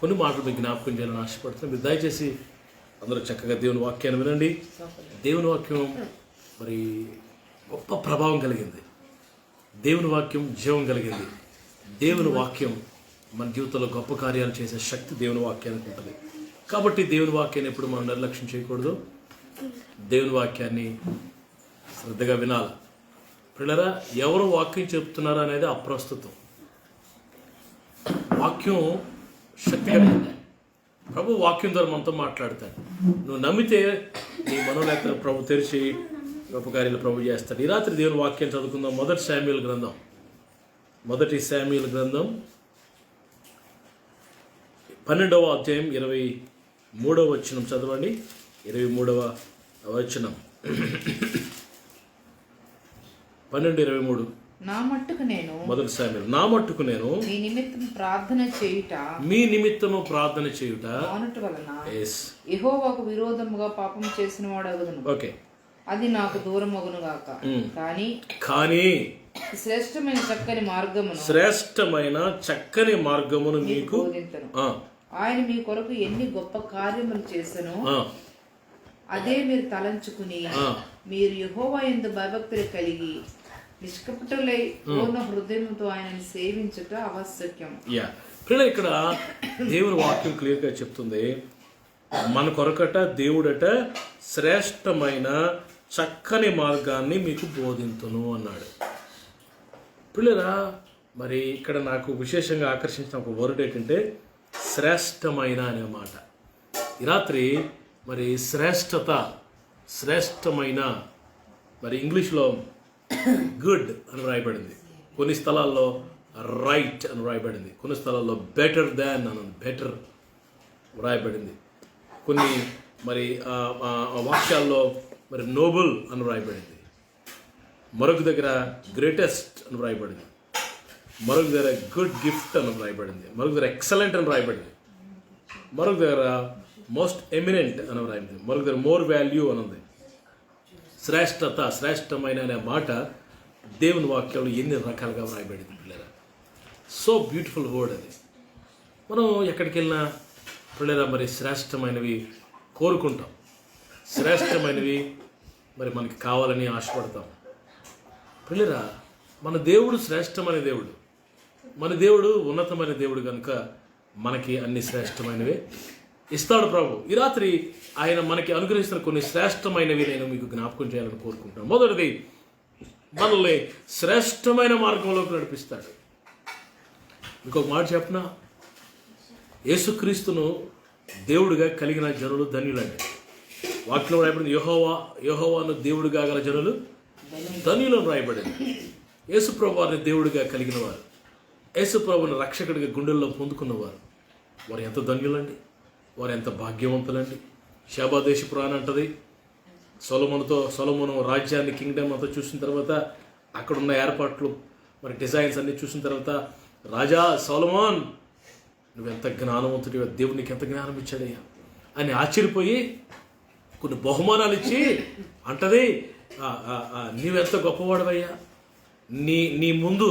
కొన్ని మాటలు మీకు జ్ఞాపకం చేయాలని ఆశపడుతున్నాను. మీరు దయచేసి అందరూ చక్కగా దేవుని వాక్యాన్ని వినండి. దేవుని వాక్యం మరి గొప్ప ప్రభావం కలిగింది. దేవుని వాక్యం జీవం కలిగింది. దేవుని వాక్యం మన జీవితంలో గొప్ప కార్యాలు చేసే శక్తి దేవుని వాక్యానికి ఉంటుంది. కాబట్టి దేవుని వాక్యాన్ని ఎప్పుడు మనం నిర్లక్ష్యం చేయకూడదు. దేవుని వాక్యాన్ని శ్రద్ధగా వినాలి. పిల్లరా, ఎవరు వాక్యం చెప్తున్నారు అనేది అప్రస్తుతం. వాక్యం శక్తిగా ప్రభు వాక్యం ద్వారా మనతో మాట్లాడతాడు. నువ్వు నమ్మితే నీ మనోనేత్రం ప్రభు తెరిచి గొప్ప కార్యాలు ప్రభు చేస్తాడు. ఈ రాత్రి దేవుని వాక్యం చదువుకుందాం. మొదటి శామ్యూయల్ గ్రంథం 12వ అధ్యాయం 23వ వచనం చదవండి. 23వ వచనం 12:23. నా మట్టుకు నేను మొదటి శామ్యూయల్, నా మట్టుకు నేను మీ నిమిత్తం ప్రార్థన చేయుట, మీ నిమిత్తము ప్రార్థన చేయుట మానుట వలన yes యెహోవాకు విరోధముగా పాపం చేసిన వాడు అగుదును. ఓకే, అది నాకు దూరమగును గాక. కానీ శ్రేష్టమైన చక్కని మార్గమును మీకు బోధింతును. ఆయన మీ కొరకు ఎన్ని గొప్ప కార్యములు చేసెనో అదే మీరు తలంచుకుని మీరు యెహోవా యందు భయభక్తులు కలిగి నిష్కపటులై పూర్ణ హృదయంతో ఆయనని సేవించుట ఆవశ్యకం. పిల్లలు, ఇక్కడ దేవుని వాక్యం క్లియర్గా చెప్తుంది, మన కొరకట దేవుడట శ్రేష్టమైన చక్కని మార్గాన్ని మీకు బోధింతును అన్నాడు. పిల్లరా, మరి ఇక్కడ నాకు విశేషంగా ఆకర్షించిన ఒక వర్డ్ ఏంటంటే శ్రేష్టమైన అనే మాట. ఈ రాత్రి మరి శ్రేష్టమైన మరి ఇంగ్లీష్లో గుడ్ అని రాయబడింది, కొన్ని స్థలాల్లో రైట్ అని రాయబడింది, కొన్ని స్థలాల్లో బెటర్ దాన్ అని బెటర్ రాయబడింది, కొన్ని మరి వాక్యాల్లో మరి నోబుల్ అని రాయబడింది, మరొక దగ్గర గ్రేటెస్ట్ అని రాయబడింది, మరొక దగ్గర గుడ్ గిఫ్ట్ అని రాయబడింది, మరొక దగ్గర ఎక్సలెంట్ అని రాయబడింది, మరొక దగ్గర మోస్ట్ ఎమినెంట్ అని రాయబడింది, మరొక దగ్గర మోర్ వాల్యూ అని ఉంది. శ్రేష్టమైన అనే మాట దేవుని వాక్యంలో ఎన్ని రకాలుగా రాయబడింది పిల్లరా. సో బ్యూటిఫుల్ వర్డ్ అది. మనం ఎక్కడికి వెళ్ళినా పిల్లరా మరి శ్రేష్టమైనవి కోరుకుంటాం, శ్రేష్టమైనవి మరి మనకి కావాలని ఆశపడతాం. పిల్లరా, మన దేవుడు శ్రేష్టమైన దేవుడు, మన దేవుడు ఉన్నతమైన దేవుడు కనుక మనకి అన్ని శ్రేష్టమైనవే ఇస్తాడు ప్రభు. ఈ రాత్రి ఆయన మనకి అనుగ్రహిస్తున్న కొన్ని శ్రేష్టమైనవి నేను మీకు జ్ఞాపకం చేయాలని కోరుకుంటున్నాను. మొదటిది, మనల్ని శ్రేష్టమైన మార్గంలోకి నడిపిస్తాడు. ఇంకొక మాట చెప్పనా, యేసుక్రీస్తును దేవుడిగా కలిగిన జనులు ధన్యులండి. వాక్యం రాయబడింది, యెహోవాను దేవుడిగా గల జనులు ధన్యులను రాయబడింది. యేసుప్రభు వారిని దేవుడిగా కలిగిన వారు, యేసుప్రభుని రక్షకుడిగా గుండెల్లో పొందుకున్నవారు, వారు ఎంత ధన్యులండి, వారు ఎంత భాగ్యవంతులండి. శాబాదేశ పురాణం అంటది, సొలొమోను రాజ్యాన్ని, కింగ్డమ్ అంతా చూసిన తర్వాత అక్కడున్న ఏర్పాట్లు మరి డిజైన్స్ అన్ని చూసిన తర్వాత, రాజా సొలొమోన్ నువ్వెంత జ్ఞానవంతుడివా, దేవుడు నీకు ఎంత జ్ఞానం ఇచ్చాడయ్యా అని ఆశ్చర్యపోయి కొన్ని బహుమానాలు ఇచ్చి అంటది, నీవెంత గొప్పవాడవయ్యా, నీ ముందు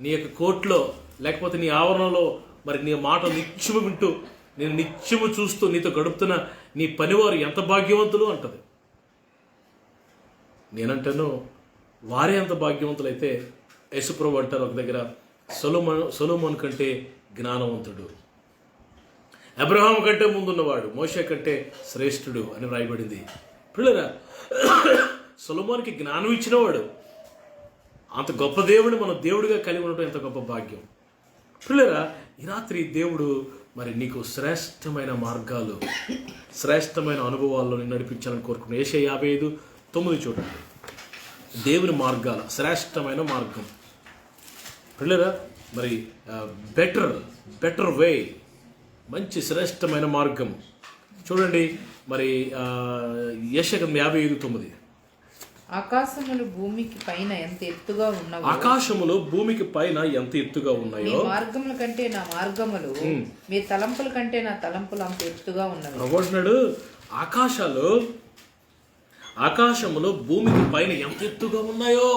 నీ యొక్క కోర్టులో లేకపోతే నీ ఆవరణలో మరి నీ మాట నిత్యము వింటూ నేను నిత్యము చూస్తూ నీతో గడుపుతున్న నీ పనివారు ఎంత భాగ్యవంతులు అంటది. నేనంటాను వారే అంత భాగ్యవంతులైతే యేసుప్రభు అంటారు ఒక దగ్గర, సొలొమోను కంటే జ్ఞానవంతుడు, అబ్రహాం కంటే ముందున్నవాడు, మోషే కంటే శ్రేష్ఠుడు అని రాయబడింది. పిల్లరా, సొలొమోనుకి జ్ఞానం ఇచ్చినవాడు, అంత గొప్ప దేవుడిని మనం దేవుడిగా కలిగి ఉండటం ఎంత గొప్ప భాగ్యం. పిల్లరా, ఈ రాత్రి దేవుడు మరి నీకు శ్రేష్టమైన మార్గాలు, శ్రేష్టమైన అనుభవాల్లో నేను నడిపించాలని కోరుకున్నాను. యెషయా 55:9 చూడండి. దేవుని మార్గాల శ్రేష్టమైన మార్గం పిల్లరా, మరి బెటర్ వే, మంచి శ్రేష్టమైన మార్గం చూడండి. మరి యెషయా 55:9, ఆకాశములు భూమికి పైన ఎంత ఎత్తుగా ఉన్నాయో, ఆకాశములు భూమికి పైన ఎంత ఎత్తుగా ఉన్నాయో, మీ మార్గముల కంటే నా మార్గములు, మీ తలంపుల కంటే నా తలంపులు అంత ఎత్తుగా ఉన్నవి. అంటున్నాడు, ఆకాశములు భూమికి పైన ఎంత ఎత్తుగా ఉన్నాయో,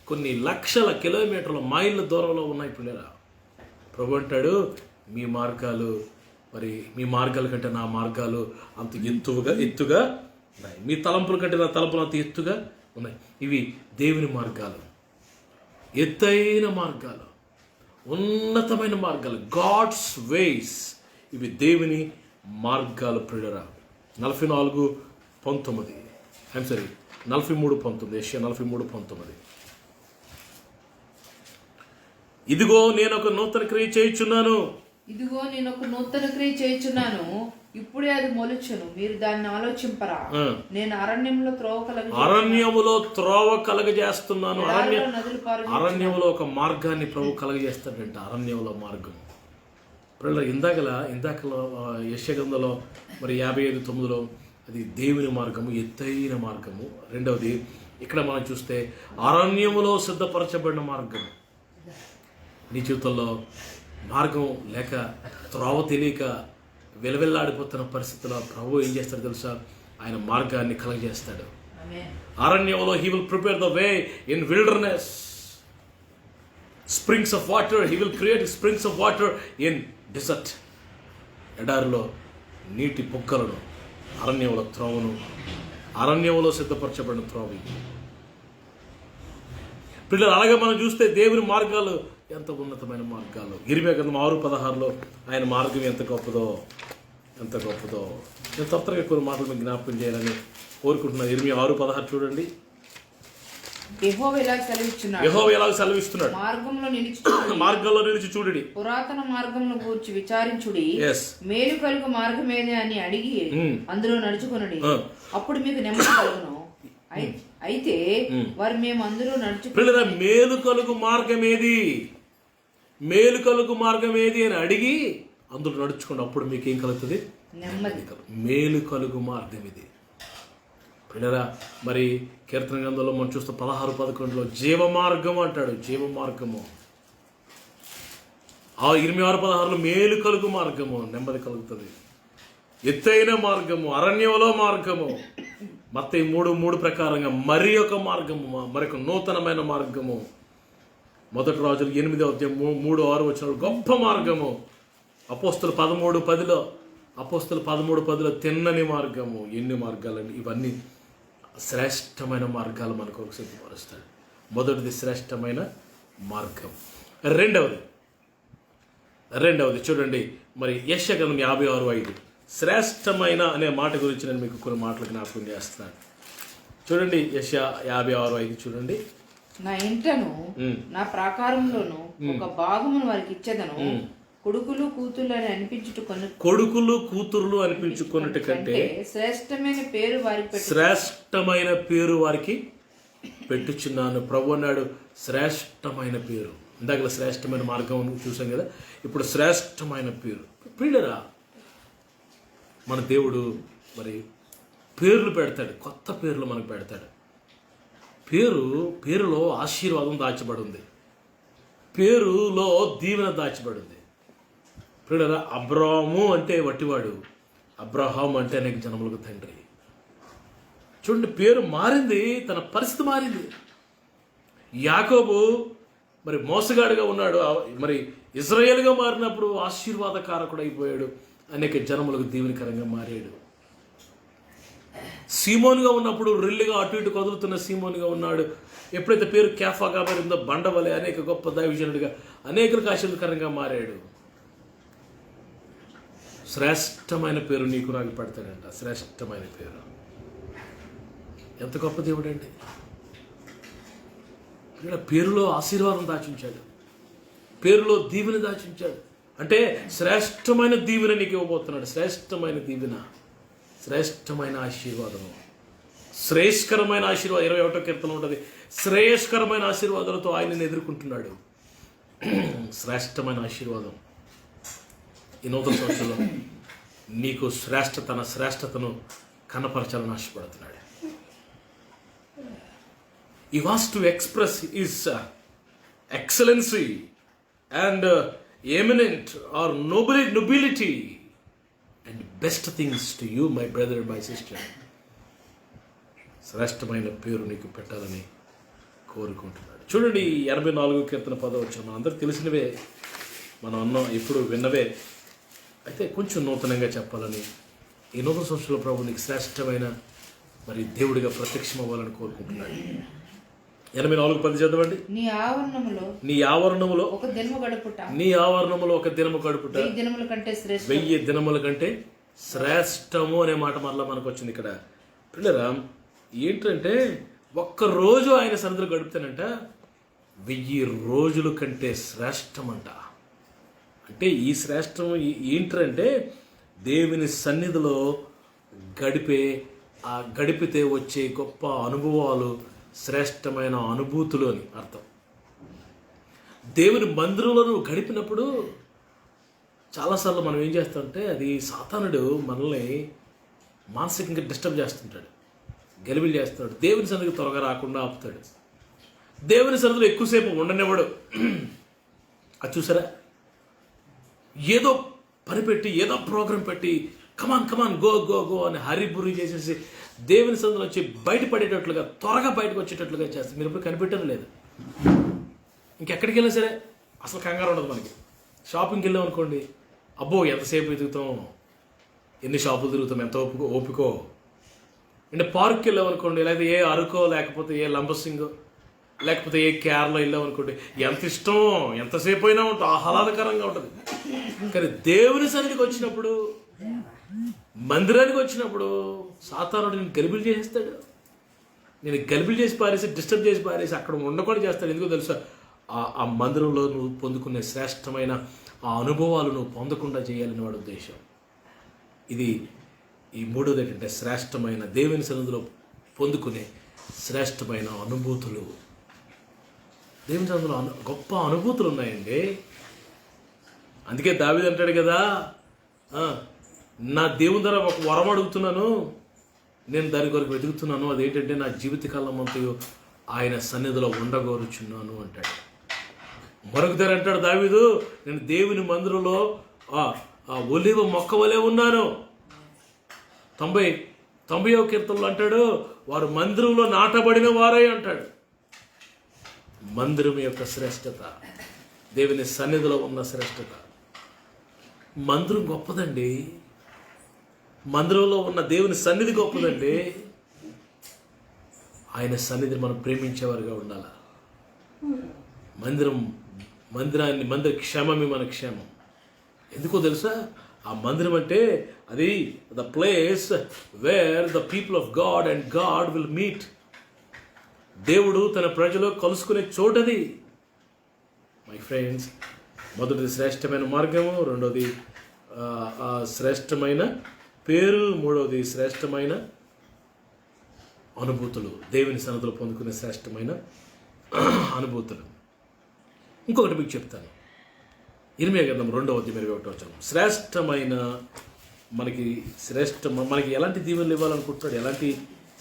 కొన్ని లక్షల కిలోమీటర్ల మైళ్ళ దూరంలో ఉన్నాయి పిల్లరా. ప్రభు అంటాడు, మీ మార్గాలు మరి మీ మార్గాల కంటే నా మార్గాలు అంత ఎత్తుగా ఉన్నాయి. మీ తలంపుల కంటే నా తలంపులు అంత ఎత్తుగా ఉన్నాయి. ఇవి దేవుని మార్గాలు, ఎత్తైన మార్గాలు, ఉన్నతమైన మార్గాలు, గాడ్స్ వేస్. ఇవి దేవుని మార్గాలు ప్రియులారా. 43:19 యెషయా 43:19. ఇదిగో నేను ఒక నూతన క్రియ చేయుచున్నాను, ఇప్పుడే అది మొలుచును, మీరు దాన్ని ఆలోచింపరా. నేను అరణ్యములో త్రోవ కలగజేస్తున్నాను. అరణ్యములో ఒక మార్గాన్ని ప్రభు కలగజేస్తాడంట. అరణ్యంలో మార్గం ఇందాకలో యెషయా గ్రంథంలో మరి 55:9 అది దేవుని మార్గము, ఎత్తైన మార్గము. రెండవది ఇక్కడ మనం చూస్తే అరణ్యములో సిద్ధపరచబడిన మార్గం. నీ జీవితంలో మార్గం లేక త్రోవ తెలియక విలవిల్లాడిపోతున్న పరిస్థితుల్లో ప్రభు ఏం చేస్తాడు తెలుసా? ఆయన మార్గాన్ని కలగజేస్తాడు. అరణ్యంలో he will prepare the way in wilderness. Springs of water, he will create springs of water in desert. ఎడారిలో నీటి పొక్కలను, అరణ్యంలో త్రోవను, అరణ్యంలో సిద్ధపరచబడిన త్రోవ. పిల్లలు అలాగే మనం చూస్తే దేవుని మార్గాలు ఎంత ఉన్నతమైన మార్గాలు. ఇర్మియా గ్రంథం 6:16 ఆయన మార్గం ఎంత గొప్పదో. నేను తొందరగా కొన్ని మాటలు మీకు జ్ఞాపకం చేయాలని కోరుకుంటున్నాను. ఇర్మియా 6:16 చూడండి. యెహోవా ఎలాగ సెలవిస్తున్నాడు, మార్గంలో నిలిచి చూడుడి, పురాతన మార్గంలో గూర్చి విచారించుడి, మేలు కలుగు మార్గమేది అని అడిగి అందులో నడుచుకొనుడి, అప్పుడు మీకు నెమ్మది కలుగును. అయితే వారు మేము అందులో నడుచు మేలు కలుగు మార్గమేది అని అడిగి అందులో నడుచుకోండి, అప్పుడు మీకు ఏం కలుగుతుంది? నెమ్మది. మేలు కలుగు మార్గం ఇది పిల్లరా. మరి కీర్తన గ్రంథంలో మనం చూస్తే 16:11 జీవ మార్గము అంటాడు. జీవ మార్గము. 26:16 మేలు కలుగు మార్గము, నెమ్మది కలుగుతుంది. ఎత్తైన మార్గము, అరణ్యంలో మార్గము. మత్తయి 3:3 ప్రకారంగా మరి ఒక మార్గము, మరొక నూతనమైన మార్గము. 1 రాజులు 8:3-6 గొప్ప మార్గము. అపోస్తులు 13:10 తిన్నని మార్గము. ఎన్ని మార్గాలండి ఇవన్నీ! శ్రేష్టమైన మార్గాలు మనకు ఒక సిద్ధపరుస్తాడు. మొదటిది శ్రేష్టమైన మార్గం. రెండవది చూడండి, మరి యెషయా గ్రంథం 56:5 శ్రేష్టమైన అనే మాట గురించి నేను మీకు కొన్ని మాటలు జ్ఞాపకం చేస్తున్నాను. చూడండి, యెషయా 56:5 చూడండి. నా ఇంటను నా ప్రాకారంలోను ఒక భాగమును వారికి ఇచ్చేదను, కొడుకులు కూతుర్లు అనిపించుకున్నట్టు కంటే శ్రేష్టమైన పేరు వారికి పెట్టుచున్నాను. ప్రభు అన్నాడు శ్రేష్టమైన పేరు. ఇందాక శ్రేష్టమైన మార్గం చూసాం కదా, ఇప్పుడు శ్రేష్టమైన పేరు. పిల్లరా, మన దేవుడు మరి పేర్లు పెడతాడు, కొత్త పేర్లు మనకు పెడతాడు. పేరులో ఆశీర్వాదం దాచబడి ఉంది, పేరులో దీవెన దాచబడి ఉంది. పిల్లరా, అబ్రాహాము అంటే వట్టివాడు, అబ్రహాం అంటే అనేక జనములకు తండ్రి. చూడండి, పేరు మారింది, తన పరిస్థితి మారింది. యాకోబు మరి మోసగాడిగా ఉన్నాడు, మరి ఇజ్రాయేల్గా మారినప్పుడు ఆశీర్వాదకారకుడు అయిపోయాడు, అనేక జనములకు దీవెనకరంగా మారాడు. సీమోనుగా ఉన్నప్పుడు రెల్లిగా అటు ఇటు కదులుతున్న సీమోనుగా ఉన్నాడు. ఎప్పుడైతే పేరు కేఫాగా మారిందో బండవలే అనేక గొప్ప దైవజనుడిగా అనేకులకు ఆశీర్వాదకరంగా మారాడు. శ్రేష్టమైన పేరు నీకు నాకు పెడతాడంట. శ్రేష్టమైన పేరు. ఎంత గొప్ప దేవుడు అండి! ఇక్కడ పేరులో ఆశీర్వాదం దాచించాడు, పేరులో దీవెన దాచించాడు. అంటే శ్రేష్టమైన దీవెన నీకు ఇవ్వబోతున్నాడు. శ్రేష్టమైన దీవెన, శ్రేష్టమైన ఆశీర్వాదము, శ్రేయస్కరమైన ఆశీర్వాదం. 21వ కీర్తన ఉంటుంది, శ్రేయస్కరమైన ఆశీర్వాదాలతో ఆయనను ఎదుర్కొంటున్నాడు. శ్రేష్టమైన ఆశీర్వాదం ఈ నూతన సంవత్సరంలో నీకు శ్రేష్టతను కనపరచాలని ఆశపడుతున్నాడు. He wants to express his excellency and eminent or nobility and best things to you, my brother and my sister. శ్రేష్టమైన పేరు నీకు పెట్టాలని కోరుకుంటున్నాడు. చూడండి, 84వ కీర్తన 10వ వచనం అందరికి తెలిసినవే. మనం అన్నాం ఎప్పుడు విన్నవే, అయితే కొంచెం నూతనంగా చెప్పాలని ఈ నూతన సంవత్సరంలో ప్రభు నీకు శ్రేష్టమైన మరి దేవుడిగా ప్రత్యక్షం అవ్వాలని కోరుకుంటున్నాడు. 84:10 చదవండి. నీ ఆవరణములో నీ ఆవరణములో ఒక దినము గడుపుట, నీ ఆవరణములో ఒక దినము గడుపుట 1000 దినముల కంటే శ్రేష్ఠ 1000 దినముల కంటే శ్రేష్టము అనే మాట మరలా మనకు వచ్చింది ఇక్కడ. పిల్లరా ఏంటంటే ఒక్క రోజు ఆయన సన్నిధిలో గడుపుతానంట 1000 రోజుల కంటే శ్రేష్టమంట. అంటే ఈ శ్రేష్టం ఏంటంటే దేవుని సన్నిధిలో గడిపితే వచ్చే గొప్ప అనుభవాలు, శ్రేష్టమైన అనుభూతులు అని అర్థం. దేవుని మందిరంలో నువ్వు గడిపినప్పుడు చాలాసార్లు మనం ఏం చేస్తామంటే అది సాతానుడు మనల్ని మానసికంగా డిస్టర్బ్ చేస్తుంటాడు, గలిబిలి చేస్తాడు, దేవుని సన్నిధికి త్వరగా రాకుండా ఆపుతాడు, దేవుని సన్నిధిలో ఎక్కువసేపు ఉండనివ్వడు. అది చూసారా, ఏదో పని పెట్టి ఏదో ప్రోగ్రాం పెట్టి కమాన్ గో గో గో అని హరిబురి చేసేసి దేవుని సన్నిధిలో వచ్చి బయటపడేటట్లుగా త్వరగా బయటకు వచ్చేటట్లుగా చేస్తే మీరు ఎప్పుడు కనిపెట్టడం లేదు. ఇంకెక్కడికి వెళ్ళినా సరే అసలు కంగారు ఉండదు మనకి. షాపింగ్కి వెళ్ళాం అనుకోండి, అబ్బో ఎంతసేపు వెతుకుతాం, ఎన్ని షాపులు తిరుగుతాం, ఎంత ఓపికో. అంటే పార్క్కి వెళ్ళాం అనుకోండి, లేకపోతే ఏ అరకో లేకపోతే ఏ లంబసింగో లేకపోతే ఏ కేరళ వెళ్ళాం అనుకోండి, ఎంత ఇష్టం, ఎంతసేపు అయినా ఉంటుంది, ఆహ్లాదకరంగా ఉంటుంది. కానీ దేవుని సన్నిధికి వచ్చినప్పుడు, మందిరానికి వచ్చినప్పుడు సాతానుడు నేను గలిబిలి చేసేస్తాడు. నేను గలిబిలి చేసి పారేసి, డిస్టర్బ్ చేసి పారేసి అక్కడ ఉండకుండా చేస్తాడు. ఎందుకో తెలుసా, ఆ మందిరంలో నువ్వు పొందుకునే శ్రేష్టమైన ఆ అనుభవాలు నువ్వు పొందకుండా చేయాలని వాడి ఉద్దేశం. ఇది ఈ మూడోది ఏంటంటే శ్రేష్టమైన దేవుని సన్నిధిలో పొందుకునే శ్రేష్టమైన అనుభూతులు. దేవుని సన్నిధిలో గొప్ప అనుభూతులు ఉన్నాయండి. అందుకే దావీదు అంటాడు కదా, నా దేవుని ద్వారా ఒక వరం అడుగుతున్నాను, నేను దాని కొరకు వెతుకుతున్నాను, అదేంటంటే నా జీవితకాలం అంతయు ఆయన సన్నిధిలో ఉండగోరుచున్నాను అంటాడు. మరొక ధర అంటాడు దావీదు, నేను దేవుని మందిరంలో ఒలీవ మొక్క వలె ఉన్నాను. 90వ కీర్తనలో అంటాడు, వారు మందిరంలో నాటబడిన వారై అంటాడు. మందిరం యొక్క శ్రేష్టత, దేవుని సన్నిధిలో ఉన్న శ్రేష్టత. మందిరం గొప్పదండి, మందిరంలో ఉన్న దేవుని సన్నిధి గొప్పదండి. ఆయన సన్నిధిని మనం ప్రేమించేవారుగా ఉండాలి. మందిర క్షేమమే మన క్షేమం. ఎందుకో తెలుసా, ఆ మందిరం అంటే అది the place where the people of God and God will meet. దేవుడు తన ప్రజలు కలుసుకునే చోటది. మై ఫ్రెండ్స్, మొదటిది శ్రేష్టమైన మార్గము, రెండోది శ్రేష్టమైన పేరు, మూడవది శ్రేష్టమైన అనుభూతులు, దేవుని సన్నిధిలో పొందుకునే శ్రేష్టమైన అనుభూతులు. ఇంకొకటి మీకు చెప్తాను, ఇర్మియా గ్రంథం 2:21 శ్రేష్టమైన మనకి ఎలాంటి దీవెనలు ఇవ్వాలనుకుంటున్నాడు, ఎలాంటి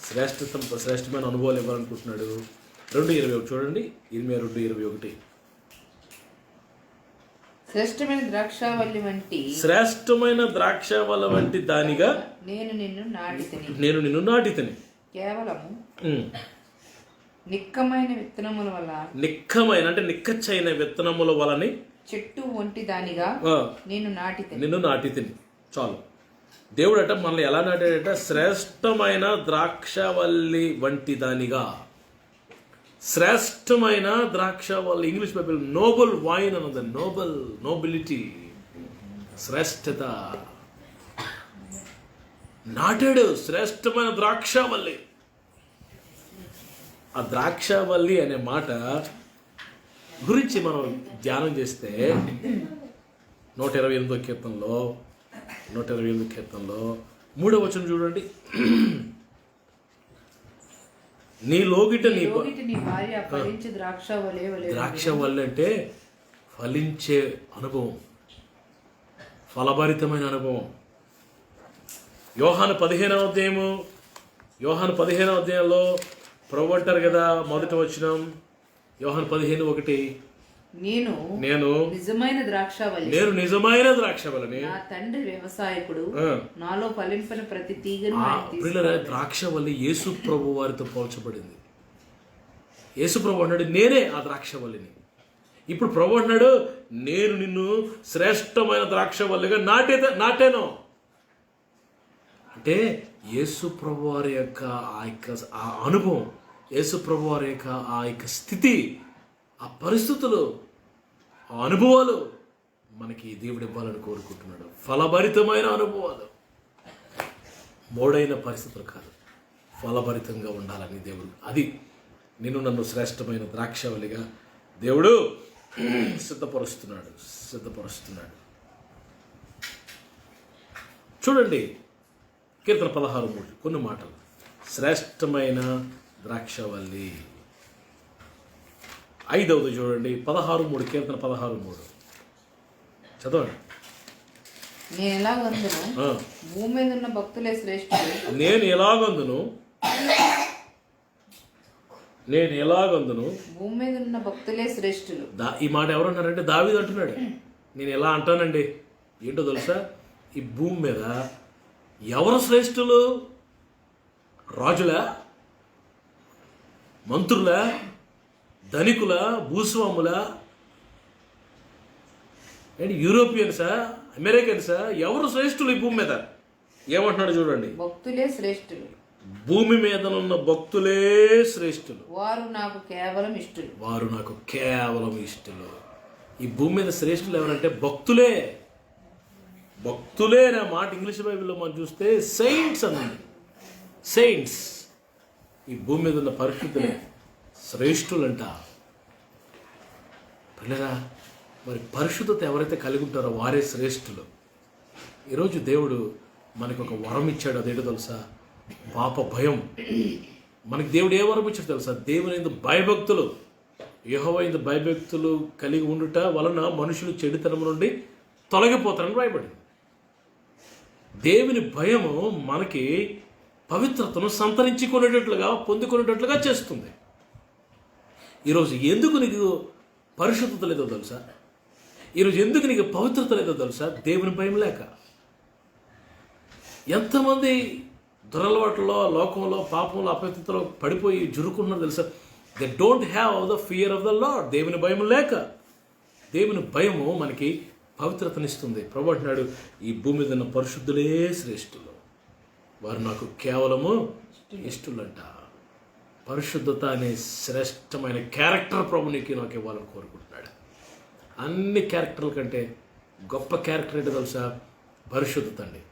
శ్రేష్టమైన అనుభవాలు ఇవ్వాలనుకుంటున్నాడు. 2:21 చూడండి, ఇర్మియా 2:21. శ్రేష్టమైన ద్రాక్షావల్లి వంటి దానిగా నేను నిన్ను నాటితిని. కేవలము నిక్కమైన విత్తనముల వల్ల, నిక్కమైన అంటే నిక్కచ్చైన విత్తనముల వలని చెట్టు వంటి దానిగా నిన్ను నాటితిని. చాలు. దేవుడు అట మనల్ని ఎలా నాటాడట, శ్రేష్టమైన ద్రాక్షవల్లి వంటి దానిగా. శ్రేష్టమైన ద్రాక్షవల్లి, ఇంగ్లీష్ బైబిల్ నోబుల్ వైన్ అన్నది, నోబిలిటీ, శ్రేష్టత. నాటాడు శ్రేష్టమైన ద్రాక్షవల్లి. ఆ ద్రాక్షవల్లి అనే మాట గురించి మనం ధ్యానం చేస్తే 128వ కీర్తనలో 3వ వచనం చూడండి. నీ లోగిట నీ భార్య ఫలించే ద్రాక్షవల్లి అంటే ఫలించే అనుభవం, ఫలభరితమైన అనుభవం. యోహాను 15వ అధ్యాయంలో ప్రభు అంటారు కదా, మొదటి వచనం యోహాను 15:1, నేను నిజమైన ద్రాక్షవల్లిని, నా తండ్రి వ్యవసాయకుడు, నాలో ఫలింపని ప్రతి తీగను. ద్రాక్షవల్లి యేసు ప్రభు వారితో పోల్చబడింది. యేసు ప్రభు అన్నాడు, నేనే ఆ ద్రాక్షవల్లిని. ఇప్పుడు ప్రభు అంటున్నాడు, నేను నిన్ను శ్రేష్టమైన ద్రాక్షవల్లిగా నాటాను. అంటే యేసు ప్రభు వారి యొక్క ఆ అనుభవం, యేసు ప్రభు వారి యొక్క ఆ యొక్క స్థితి, ఆ పరిస్థితులు, ఆ అనుభవాలు మనకి దేవుడు ఇవ్వాలని కోరుకుంటున్నాడు. ఫలభరితమైన అనుభవాలు, మోడైన పరిస్థితులు కాదు, ఫలభరితంగా ఉండాలని దేవుడు, అది నిన్ను నన్ను శ్రేష్టమైన ద్రాక్షవల్లిగా దేవుడు సిద్ధపరుస్తున్నాడు. చూడండి కీర్తన 16:3 కొన్ని మాటలు. శ్రేష్టమైన ద్రాక్షవల్లి. 5వది చూడండి, 16:3, కీర్తన 16:3 చదవండి. నేను ఎలాగందును భూమి మీద ఉన్న భక్తులే శ్రేష్ఠులు. నేను ఎలాగందును భూమి మీద ఉన్న భక్తులే శ్రేష్ఠులు. ఈ మాట ఎవరు అన్నారంటే దావీదు అంటున్నాడు. నేను ఎలా అంటానండి, ఏంటో తెలుసా, ఈ భూమి మీద ఎవరు శ్రేష్ఠులు? రాజుల, మంత్రుల, ధనికుల, భూస్వాముల, అండ్ యూరోపియన్సా, అమెరికన్సా, ఎవరు శ్రేష్ఠులు ఈ భూమి మీద? ఏమంటున్నాడు చూడండి, భక్తులే శ్రేష్ఠులు. భూమి మీద ఉన్న భక్తులే శ్రేష్ఠులు. వారు నాకు కేవలం ఇష్టలు. ఈ భూమి మీద శ్రేష్ఠులు ఎవరంటే భక్తులే. భక్తులే అనే మాట ఇంగ్లీష్ బైబిల్లో మనం చూస్తే సెయింట్స్ అనండి. సెయింట్స్, ఈ భూమి మీద ఉన్న పరిశుద్ధులే శ్రేష్ఠులంట. పిల్లరా, మరి పరిశుద్ధత ఎవరైతే కలిగి ఉంటారో వారే శ్రేష్ఠులు. ఈరోజు దేవుడు మనకు ఒక వరం ఇచ్చాడు. అదేంటో తెలుసా, పాప భయం. మనకి దేవుడు ఏ వరం ఇచ్చాడు తెలుసా? దేవుని యందు భయభక్తులు, యెహోవా యందు భయభక్తులు కలిగి ఉండుట వలన మనుషులు చెడుతనం నుండి తొలగిపోతారని రాయబడింది. దేవుని భయము మనకి పవిత్రతను సంతరించుకునేటట్లుగా, పొందుకునేటట్లుగా చేస్తుంది. ఈరోజు ఎందుకు నీకు పరిశుద్ధత లేదో తెలుసా? ఈరోజు ఎందుకు నీకు పవిత్రత లేదో తెలుసా? దేవుని భయం లేక. ఎంతమంది దురలవాట్లలో, లోకంలో, పాపంలో, అపవిత్రతలో పడిపోయి జురుకున్నారు తెలుసా? They don't have the fear of the lord. దేవుని భయం లేక. దేవుని భయము మనకి పవిత్రతనిస్తుంది. ప్రభు అంటున్నాడు, ఈ భూమి మీద ఉన్న పరిశుద్ధులే శ్రేష్ఠులు, వారు నాకు కేవలము ఇష్టలంట. పరిశుద్ధత అనే శ్రేష్టమైన క్యారెక్టర్ ప్రభు నీకు నాకు ఇవ్వాలని కోరుకుంటున్నాడు. అన్ని క్యారెక్టర్ల కంటే గొప్ప క్యారెక్టర్ ఏంటో తెలుసా? పరిశుద్ధత అండి.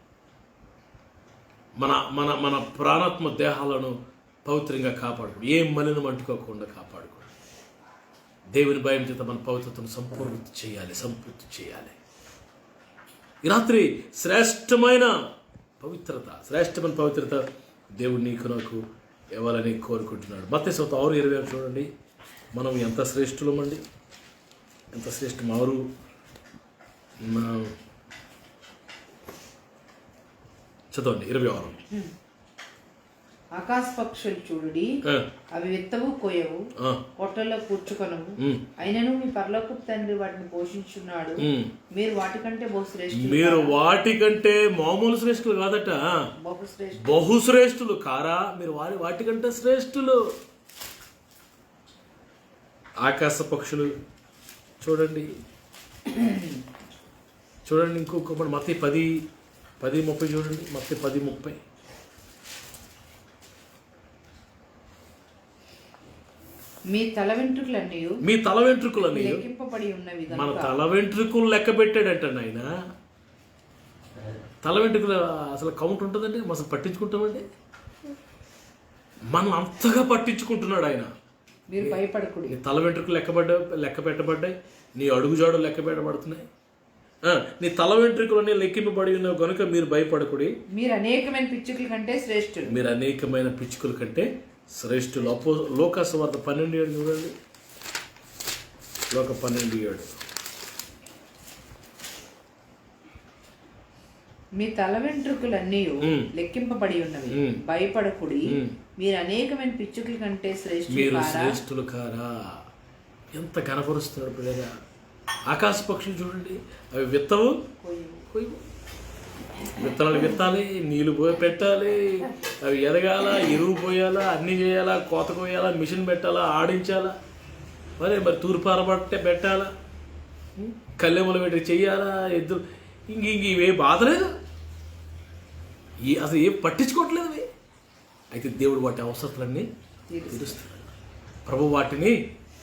మన మన మన ప్రాణాత్మ దేహాలను పవిత్రంగా కాపాడుకోండి, ఏం మలినం అంటుకోకుండా కాపాడుకోండి. దేవుని భయం చేత మన పవిత్రతను సంపూర్తి చేయాలి. ఈ రాత్రి శ్రేష్టమైన పవిత్రత దేవుడు నీకు నాకు ఇవ్వాలని కోరుకుంటున్నాడు. మత్తయి 6:20 చూడండి. మనం ఎంత శ్రేష్ఠులమండి, ఎంత శ్రేష్టం. చదవండి 26. ఆకాశ పక్షులు చూడుడి, అవి విత్తవు, కోయవు, కొట్టల్లో కూర్చుకొనవు, అయినను మీ పరలోకపు తండ్రి వాటిని పోషించున్నాడు. మీరు వాటికంటే వాటికంటే మామూలు శ్రేష్ఠులు కాదట, బహుశ్రేష్ఠులు కారా? మీరు వాటికంటే శ్రేష్ఠులు. ఆకాశ పక్షులు చూడండి. ఇంకొక మత్తయి 10:30 చూడండి. మత్తయి 10:30. మీ తల వెంట్రుకలన్నీ లెక్కింపబడి ఉన్నవి. మన తల వెంట్రుకలు లెక్క పెట్టాడంటండి ఆయన. తల వెంట్రుకలు అసలు కౌంట్ ఉంటుందండి? అసలు పట్టించుకుంటామండి? మనం అంతగా పట్టించుకుంటున్నాడు ఆయన. మీరు భయపడకూడదు. నీ తల వెంట్రుకలు లెక్క పెట్టబడ్డాయి, నీ అడుగుజాడు లెక్క పెట్టబడుతున్నాయి, నీ తల వెంట్రుకలన్నీ లెక్కింపబడి ఉన్నావు కనుక మీరు భయపడకూడి. మీరు అనేకమైన పిచ్చుకల కంటే శ్రేష్ఠులు. లోకాసువార్త 12:7 చూడండి. లోక 12:7. మీ తల వెంట్రుకలన్నీ లెక్కింపబడి ఉన్నవి, భయపడకుడి. మీరు అనేకమైన పిచ్చుకల కంటే శ్రేష్ఠులు కారా? ఎంత కనపరుస్తున్నాడు పిల్లగా. ఆకాశ పక్షులు చూడండి, అవి విత్తవు, కొయ్యవు. విత్తనాలు విత్తాలి, నీళ్ళు పెట్టాలి, అవి ఎదగాల, ఎరువు పోయాలా, అన్నీ చేయాలా, కోత కోయాలా, మిషన్ పెట్టాలా, ఆడించాలా. మరి తూర్పార పెట్టాలా, కళ్ళెములు పెట్టి చెయ్యాలా, ఎద్దు ఇంక ఇవే బాధ లేదు, అసలు ఏం పట్టించుకోవట్లేదు అవి. అయితే దేవుడు వాటి అవసరాలన్నీ తీరుస్తున్నాడు. ప్రభు వాటిని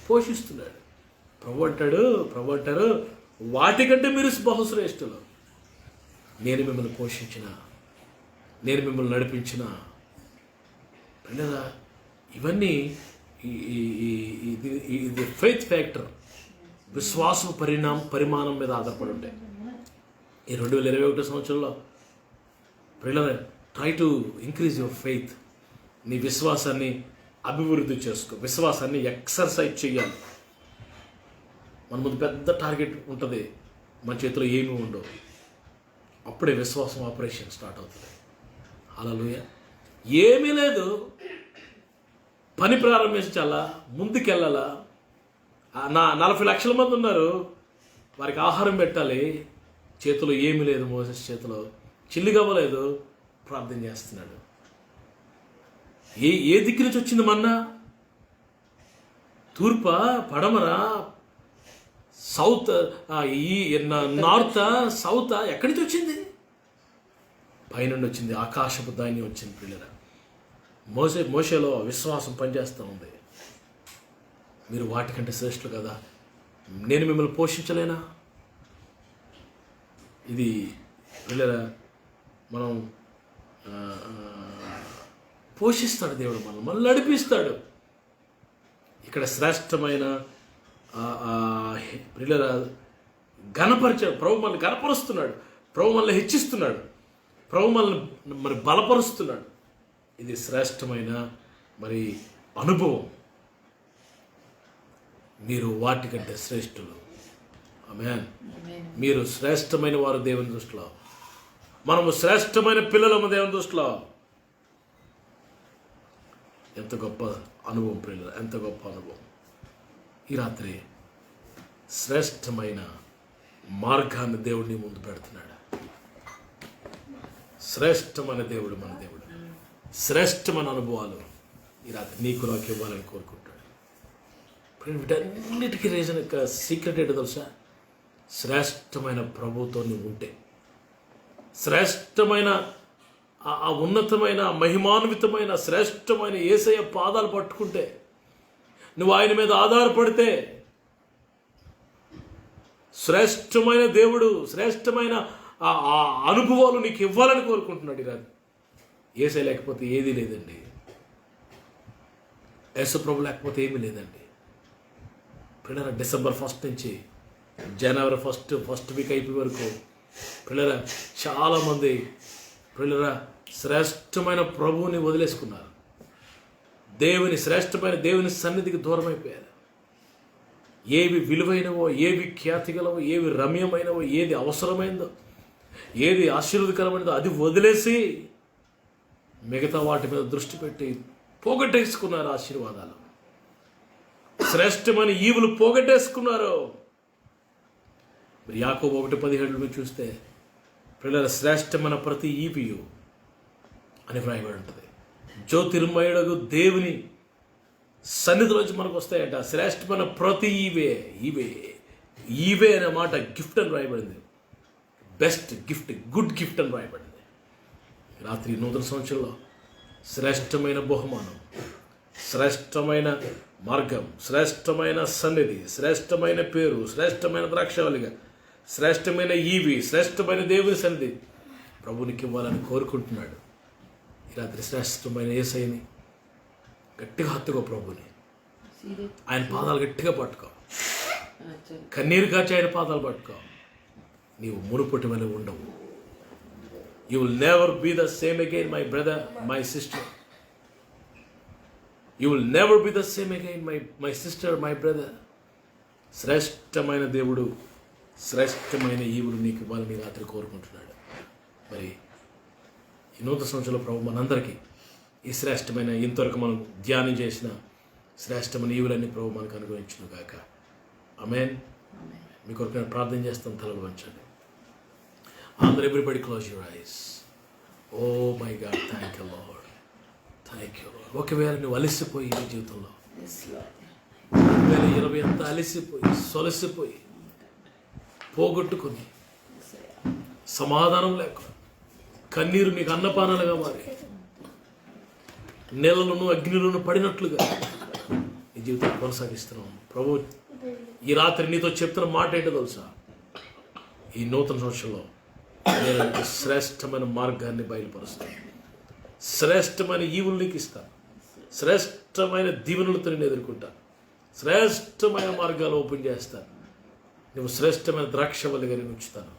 పోషిస్తున్నాడు. ప్రభు అంటారు వాటికంటే మీరు బహుశ్రేష్ఠులు. నేను మిమ్మల్ని పోషించిన, నేను మిమ్మల్ని నడిపించిన. ఇవన్నీ ఇది ఫెయిత్ ఫ్యాక్టర్, విశ్వాసం పరిమాణం మీద ఆధారపడి ఉంటాయి. ఈ 2021 సంవత్సరంలో try to increase your faith. నీ విశ్వాసాన్ని అభివృద్ధి చేసుకో, విశ్వాసాన్ని ఎక్సర్సైజ్ చేయాలి. మన ముందు పెద్ద టార్గెట్ ఉంటుంది, మన చేతిలో ఏమీ ఉండవు. అప్పుడే విశ్వాసం ఆపరేషన్ స్టార్ట్ అవుతుంది. హల్లెలూయా. ఏమీ లేదు, పని ప్రారంభించాలా, ముందుకెళ్ళాలా. 40 లక్షల మంది ఉన్నారు, వారికి ఆహారం పెట్టాలి. చేతిలో ఏమీ లేదు, మోసెస్ చేతిలో చిల్లిగవ్వలేదు, ప్రార్థన చేస్తున్నాడు. ఏ దిక్కు నుంచి వచ్చింది మన్నా? తూర్పా, పడమరా, సౌత్, నార్తా, సౌతా, ఎక్కడి నుంచి వచ్చింది? పైనుండి వచ్చింది, ఆకాశపు ధాన్యం వచ్చింది. పిల్లరా, మోషేలో విశ్వాసం పనిచేస్తూ ఉంది. మీరు వాటికంటే శ్రేష్ఠులు కదా, నేను మిమ్మల్ని పోషించలేనా? ఇది పిల్లరా, మనం పోషిస్తాడు దేవుడు, మనల్ని నడిపిస్తాడు. ఇక్కడ శ్రేష్టమైన పిల్లల ఘనపరిచాడు. ప్రభు మనల్ని ఘనపరుస్తున్నాడు, ప్రభు మనల్ని హెచ్చిస్తున్నాడు, ప్రభు మనల్ని మరి బలపరుస్తున్నాడు. ఇది శ్రేష్టమైన మరి అనుభవం. మీరు వాటికంటే శ్రేష్ఠులు. ఆమేన్. మీరు శ్రేష్టమైన వారు దేవుని దృష్టిలో, మనము శ్రేష్టమైన పిల్లలము దేవుని దృష్టిలో. ఎంత గొప్ప అనుభవం పిల్లలు, ఎంత గొప్ప అనుభవం. ఈ రాత్రి శ్రేష్టమైన మార్గాన్ని దేవుడిని ముందు పెడుతున్నాడు. శ్రేష్టమైన దేవుడు మన దేవుడు. శ్రేష్టమైన అనుభవాలు ఈ రాత్రి నీకు నాకు ఇవ్వాలని కోరుకుంటాడు. వీటన్నిటికీ రీజన్ యొక్క సీక్రెట్ ఏంటో తెలుసా? శ్రేష్టమైన ప్రభుతో నువ్వు ఉంటే, శ్రేష్టమైన ఆ ఉన్నతమైన మహిమాన్వితమైన శ్రేష్టమైన యేసయ్య పాదాలు పట్టుకుంటే, నువ్వు ఆయన మీద ఆధారపడితే, శ్రేష్టమైన దేవుడు శ్రేష్టమైన ఆ అనుభవాలు నీకు ఇవ్వాలని కోరుకుంటున్నాడు. ఈరోజు యేసయ్య లేకపోతే ఏదీ లేదండి, యేసు ప్రభు లేకపోతే ఏమీ లేదండి. పిల్లల డిసెంబర్ 1 నుంచి జనవరి ఫస్ట్ వీక్ అయిపోయే వరకు పిల్లల చాలామంది పిల్లల శ్రేష్టమైన ప్రభువుని వదిలేసుకున్నారు. శ్రేష్టమైన దేవుని సన్నిధికి దూరం అయిపోయారు. ఏవి విలువైనవో, ఏవి ఖ్యాతిగలవో, ఏవి రమ్యమైనవో, ఏది అవసరమైందో, ఏది ఆశీర్వదకరమైనదో అది వదిలేసి మిగతా వాటి మీద దృష్టి పెట్టి పోగొట్టేసుకున్నారు ఆశీర్వాదాలు. శ్రేష్టమైన ఈవులు పోగొట్టేసుకున్నారు. యాకోబు 1:17 చూస్తే పిల్లల శ్రేష్టమైన ప్రతి ఈవియు అని వ్రాయబడి ఉంటుంది. జ్యోతిర్మయుడు దేవుని సన్నిధిలోంచి మనకు వస్తాయంట. శ్రేష్టమైన ప్రతి ఈవే అనే మాట గిఫ్ట్ అని రాయబడింది. బెస్ట్ గిఫ్ట్, గుడ్ గిఫ్ట్ అని రాయబడింది. రాత్రి నూతన సంవత్సరంలో శ్రేష్టమైన బహుమానం, శ్రేష్టమైన మార్గం, శ్రేష్టమైన సన్నిధి, శ్రేష్టమైన పేరు, శ్రేష్టమైన ద్రాక్షవల్లిగా, శ్రేష్టమైన శ్రేష్టమైన దేవుని సన్నిధి ప్రభునికి ఇవ్వాలని కోరుకుంటున్నాడు. ఈ రాత్రి శ్రేష్టమైన యేసయ్యని గట్టిగా హత్తుకో, ప్రభుని ఆయన పాదాలు గట్టిగా పట్టుకో, కన్నీరు కాచి ఆయన పాదాలు పట్టుకో. నీవు మునుపటి వలె ఉండవు. You will never be the same again, my brother, my sister. You will never be the same again, my sister, my brother. శ్రేష్టమైన దేవుడు శ్రేష్టమైన ఈవులు నీకు ఇవ్వాలని రాత్రి కోరుకుంటున్నాడు. మరి ఈ నూతన సంవత్సరంలో ప్రభు మనందరికీ ఈ శ్రేష్టమైన, ఇంతవరకు మనం ధ్యానం చేసిన శ్రేష్టమైన ఈవులన్నీ ప్రభు మనకు అనుగ్రహించును గాక. ఆమేన్. మీ కొరకు నేను ప్రార్థన చేస్తాను. తలలు వంచండి. Everybody close your eyes. Oh my God, thank you Lord. Thank you Lord. ఒకవేళ నువ్వు అలసిపోయి నీ జీవితంలో 2020 అంతా అలసిపోయి సొలసిపోయి పోగొట్టుకొని సమాధానం లేక కన్నీరు మీకు అన్నపానాలుగా మారి నేలలోను అగ్నిలోను పడినట్లుగా ఈ జీవితాన్ని కొనసాగిస్తున్నాం. ప్రభు ఈ రాత్రి నీతో చెప్తున్న మాట ఏంటో తెలుసా? ఈ నూతన సంవత్సరంలో నేను నీకు శ్రేష్టమైన మార్గాన్ని బయలుపరుస్తాను. శ్రేష్టమైన ఈవులు నీకు ఇస్తాను. శ్రేష్టమైన దీవెనలతో నేను ఎదుర్కొంటాను. శ్రేష్టమైన మార్గాలు ఓపెన్ చేస్తాను. నువ్వు శ్రేష్టమైన ద్రాక్షవల్లిగా నేను ఉంచుతాను.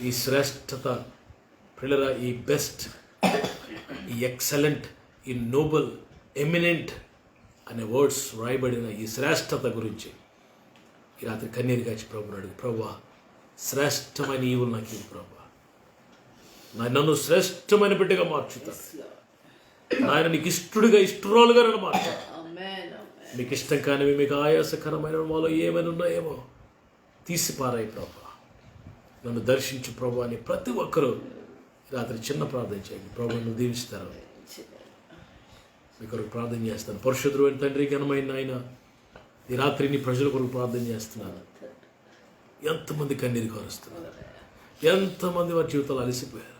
ఈ శ్రేష్టత పిల్లరా, ఈ బెస్ట్, ఈ ఎక్సలెంట్, ఈ నోబల్, ఎమినెంట్ అనే వర్డ్స్ రాయబడిన ఈ శ్రేష్టత గురించి ఈ రాత్రి కన్నీరు కాచి ప్రభుని అడుగు. ప్రభువా, శ్రేష్టమైన ఈవులు నాకు ఇవ్వు ప్రభువా. నన్ను శ్రేష్టమైన బిడ్డగా మార్చుతాను. ఆయన నీకు ఇష్టడుగా ఇష్టరాలుగా నన్ను మార్చుతాను. మీకు ఇష్టం కానివి, మీకు ఆయాసకరమైన మాలో ఏమైనా ఉన్నాయేమో తీసి పారాయి ప్రభువా. నన్ను దర్శించు ప్రభు అని ప్రతి ఒక్కరూ రాత్రి చిన్న ప్రార్థన చేయండి. ప్రభు నన్ను దీవిస్తారు. మీ కొరకు ప్రార్థన చేస్తాను. పరిశుద్ధుడైన తండ్రి, ఘనమైన ఆయన, ఈ రాత్రి నీ ప్రజల కొరకు ప్రార్థన చేస్తున్నాను. ఎంతమంది కన్నీరు కారుస్తున్నారు, ఎంతమంది వారి జీవితాలు అలసిపోయారు.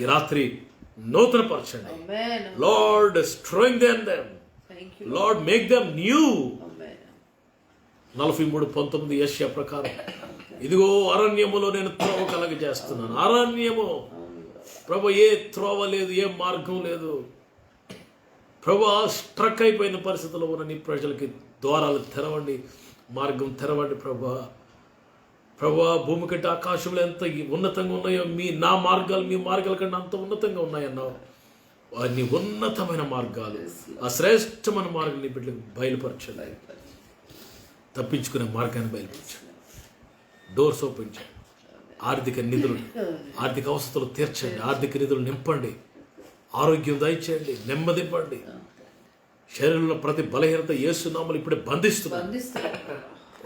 ఈ రాత్రి నూతన పరచండి. Lord strengthen them, Lord make them new. 43:19 యెషయా ప్రకారం, ఇదిగో అరణ్యములో నేను త్రోవ కలగజేస్తున్నాను. అరణ్యము ప్రభు, ఏ త్రోవ లేదు, ఏ మార్గం లేదు ప్రభు. స్ట్రక్ అయిపోయిన పరిస్థితుల్లో ఉన్న నీ ప్రజలకి ద్వారాలు తెరవండి, మార్గం తెరవండి ప్రభా. ప్రభా, భూమి కంటే ఆకాశంలో ఎంత ఉన్నతంగా ఉన్నాయో నా మార్గాలు మీ మార్గాల కంటే అంత ఉన్నతంగా ఉన్నాయన్నావు. అన్ని ఉన్నతమైన మార్గాలు, ఆ శ్రేష్టమైన మార్గం నీ బిడ్డలకు బయలుపరచండి. తప్పించుకునే మార్గాన్ని బయలుపరచండి. డోర్స్ ఓపెన్ చేయండి. ఆర్థిక నిధులు, ఆర్థిక అవసరాలు తీర్చండి. ఆర్థిక నిధులు నింపండి. ఆరోగ్యం దయచేయండి. నెమ్మదింపండి. శరీరంలో ప్రతి బలహీనత యేసు నామములో ఇప్పుడే బంధిస్తున్నాను.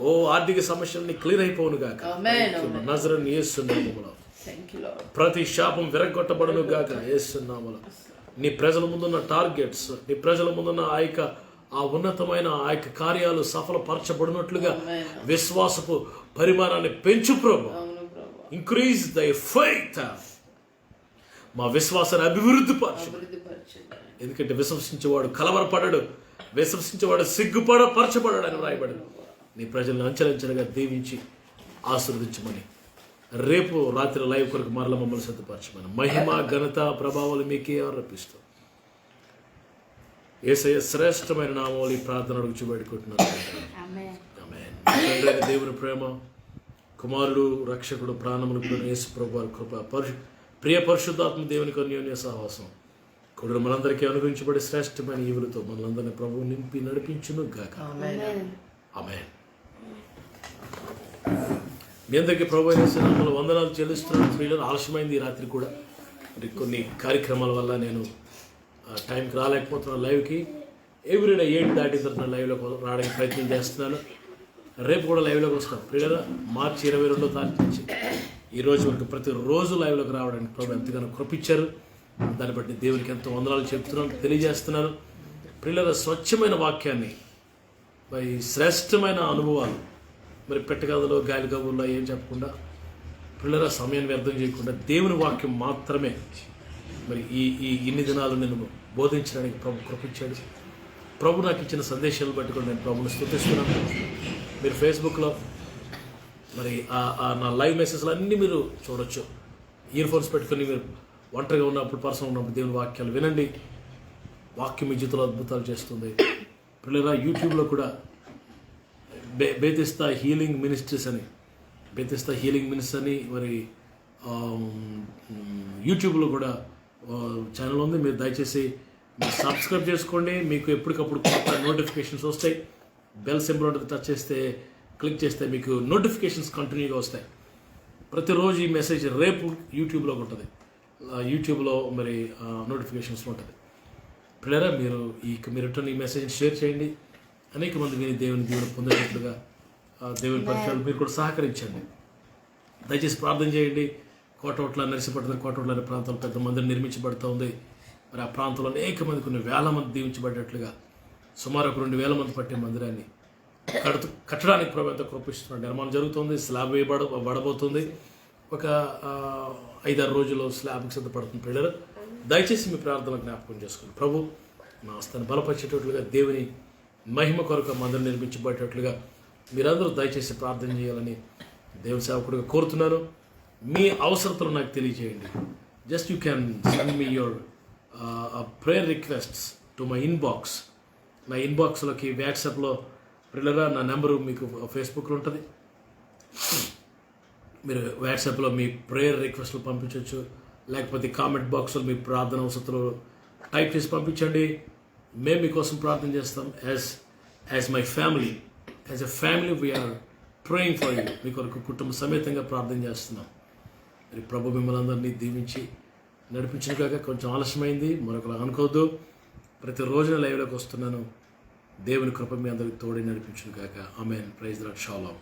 ఓ ఆర్థిక సమస్యలన్నీ క్లియర్ అయిపోను గాక. నజరేయుడైన యేసు నామములో ప్రతి శాపం విరగొట్టబడును గాక. యేసు నామములో నీ ప్రజల ముందున్న టార్గెట్స్, నీ ప్రజల ముందున్న ఆ ఉన్నతమైన కార్యాలు సఫలపరచబడినట్లుగా విశ్వాసపు పరిమాణాన్ని పెంచు ప్రభు. ఇంక్రీజ్ దై ఫెయిత్. మా విశ్వాసాన్ని అభివృద్ధి పరచు. ఎందుకంటే విశ్వసించేవాడు కలవరపడడు, విశ్వసించేవాడు పరచబడడు అని వ్రాయబడదు. నీ ప్రజలను అంచెలంచెలుగా దీవించి ఆశీర్వదించమని, రేపు రాత్రి లైవ్ కొరకు మరల మమ్మల్ని సిద్ధపరచమని, మహిమ ఘనత ప్రభావాలు మీకే ఆరోపిస్తూ యేసయ్య శ్రేష్టమైన నామములో ఈ ప్రార్థన అడుగుచు వేడుకుంటున్నాను. ఆమేన్. దేవుని ప్రేమ, కుమారుడు రక్షకుడు ప్రాణములు యేసు ప్రభువారి కృప, ప్రియ పరిశుద్ధాత్మ దేవునికి అన్యోన్య సహవాసం కూడా మనందరికీ అనుగ్రహించబడే శ్రేష్టమైన ఈవులతో మనలందరినీ ప్రభువు నింపి నడిపించును గాక. ఆమేన్. మీ అందరికీ ప్రభు యేసు నామములో వందనాలు చెల్లిస్తున్నాను. ప్రియులారా, ఆలస్యమైంది ఈ రాత్రి కూడా. మరి కొన్ని కార్యక్రమాల వల్ల నేను టైంకి రాలేకపోతున్నాను లైవ్కి. ఎవ్రీడే 7 దాటిన తర్వాత లైవ్లోకి రావడానికి ప్రయత్నం చేస్తున్నాను. రేపు కూడా లైవ్లోకి వస్తాను. ప్రియులారా, మార్చి 22వ తారీఖు నుంచి ఈ రోజు వరకు ప్రతిరోజు లైవ్లోకి రావడానికి ప్రభు ఎంతగానో కృపించారు. దాన్ని బట్టి దేవునికి ఎంతో వందనాలు చెప్తున్నాను, తెలియజేస్తున్నాను. ప్రియులారా, స్వచ్ఛమైన వాక్యాన్ని, మరి శ్రేష్టమైన అనుభవాలు, మరి పెట్టగదులో గాలి కబుర్లో ఏం చెప్పకుండా, పిల్లల సమయాన్ని వ్యర్థం చేయకుండా దేవుని వాక్యం మాత్రమే మరి ఇన్ని దినాలు నేను బోధించడానికి ప్రభు కృపించాడు. ప్రభు నాకు ఇచ్చిన సందేశాలు బట్టి కూడా నేను ప్రభుని స్తుతిస్తున్నాను. మీరు ఫేస్బుక్లో మరి నా లైవ్ మెసేజ్లు అన్నీ మీరు చూడొచ్చు. ఇయర్ ఫోన్స్ పెట్టుకొని మీరు ఒంటరిగా ఉన్నప్పుడు, పర్సనల్ ఉన్నప్పుడు దేవుని వాక్యాలు వినండి. వాక్యం మీ జీవితంలో అద్భుతాలు చేస్తుంది. పిల్లల యూట్యూబ్లో కూడా బేతిస్తా హీలింగ్ మినిస్ట్రీస్ అని మరి యూట్యూబ్లో కూడా ఛానల్ ఉంది. మీరు దయచేసి సబ్స్క్రైబ్ చేసుకోండి. మీకు ఎప్పటికప్పుడు కొత్త నోటిఫికేషన్స్ వస్తాయి. బెల్ సింబల్ ఉంటుంది, టచ్ చేస్తే, క్లిక్ చేస్తే మీకు నోటిఫికేషన్స్ కంటిన్యూగా వస్తాయి. ప్రతిరోజు ఈ మెసేజ్ రేపు యూట్యూబ్లో ఉంటుంది. యూట్యూబ్లో మరి నోటిఫికేషన్స్ ఉంటుంది. పిల్లరా, మీరు రిటర్న్ ఈ మెసేజ్ని షేర్ చేయండి. అనేక మంది విని దేవుని దీవెన పొందేటట్లుగా దేవుని పరిచయాలు మీరు కూడా సహకరించండి. దయచేసి ప్రార్థన చేయండి. కోటోట్ల, నర్సిపట్నం, కోటోట్ల అనే ప్రాంతాలు పెద్ద మందిరం నిర్మించబడుతూ ఉంది. మరి ఆ ప్రాంతంలో అనేక మంది, కొన్ని వేల మంది దీవించబడేట్లుగా సుమారు 2,000 మంది పట్టే మందిరాన్ని కట్టడానికి ప్రభు ఎంత కృపిస్తున్నాడు. నిర్మాణం జరుగుతుంది, స్లాబ్ వేయబడబోతుంది. ఒక 5-6 రోజుల్లో స్లాబ్కి సిద్ధపడుతుంది. పిల్లలు దయచేసి మీ ప్రార్థన జ్ఞాపకం చేసుకోండి. ప్రభు మా ఆస్థాన్ని బలపరిచేటట్లుగా, దేవుని మహిమ కొరకు మందిరం నిర్మించబడేటట్లుగా మీరందరూ దయచేసి ప్రార్థన చేయాలని దేవుని సేవకుడిగా కోరుతున్నాను. మీ అవసరతలు నాకు తెలియజేయండి. Just you can send me your prayer requests to my inbox. నా ఇన్బాక్స్లోకి వాట్సాప్లో పిల్లరా నా నెంబరు మీకు ఫేస్బుక్లో ఉంటుంది. మీరు వాట్సాప్లో మీ ప్రేయర్ రిక్వెస్ట్లు పంపించవచ్చు. లేకపోతే కామెంట్ బాక్స్లో మీ ప్రార్థన అవసరతలు టైప్ చేసి పంపించండి. మేము మీకోసం ప్రార్థన చేస్తాం. As my family, as a family we are praying for you. మీ కొరకు కుటుంబ సమేతంగా ప్రార్థన చేస్తున్నాం. మరి ప్రభు మిమ్మల్ని అందరినీ దీవించి నడిపించిన కాక కొంచెం ఆలస్యమైంది, మరొకలా అనుకోవద్దు. ప్రతిరోజున లైవ్లోకి వస్తున్నాను. దేవుని కృప మీ అందరికి తోడి నడిపించిన కాక. Amen. Praise the Lord. Shalom.